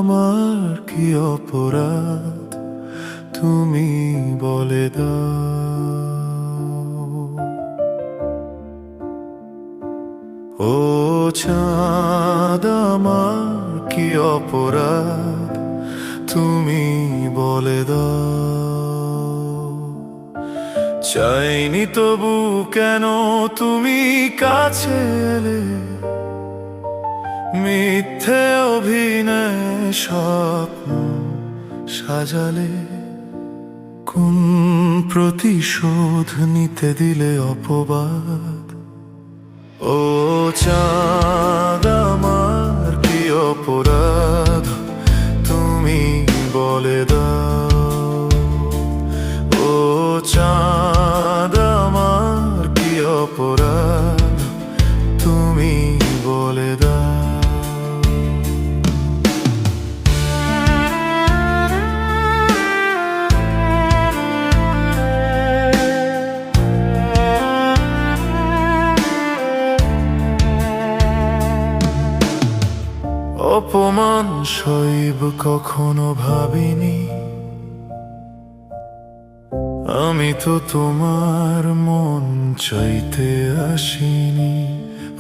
আমার কি অপরাধ তুমি বলে দাও। ও চাঁদ আমার কি অপরাধ তুমি বলে দাও। চাইনি তবু কেন তুমি কাছে এলে, মিথ্যে অভিনয় স্বপ্ন সাজালে। কোন প্রতিশোধ নিতে দিলে অপবাদ। ও চাঁদ আমার কি অপরাধ তুমি বলে দাও। ও চাঁদ আমার কি অপরাধ তুমি বলে দাও। অপমান সইব কখনো ভাবিনি, আমি তো তোমার মন চাইতে আসিনি।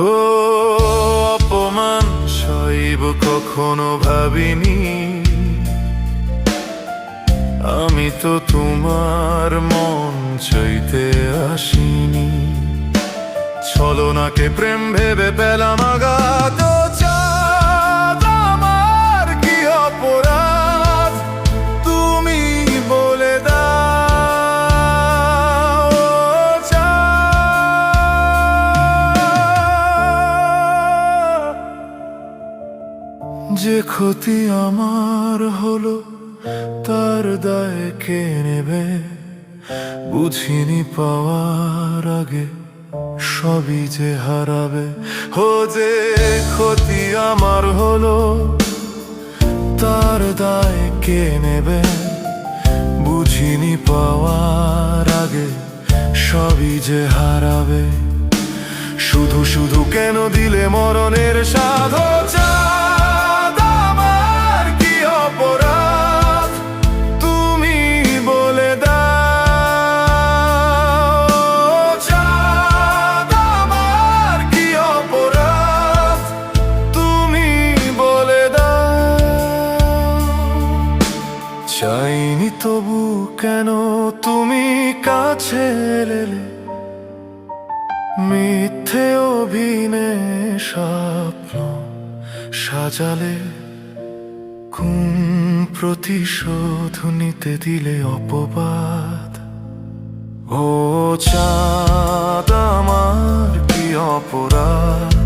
ও অপমান সইব কখনো ভাবিনি, আমি তো তোমার মন চাইতে আসিনি। ছলনাকে প্রেম ভেবে পেলাম আঘাত। যে ক্ষতি আমার হলো তার দায় কে নেবে, বুঝিনি পাওয়ার আগে সবই যে হারাবে। ও যে ক্ষতি আমার হলো তার দায় কে নেবে, বুঝিনি পাওয়ার আগে সবই যে হারাবে। শুধু শুধু কেন দিলে মরণের স্বাদ। চাইনি তবু কেন তুমি কাছে এলে, মিথ্যে অভিনয় স্বপ্ন সাজালে। কোন প্রতিশোধ নিতে দিলে অপবাদ। ও চাঁদ আমার কি অপরাধ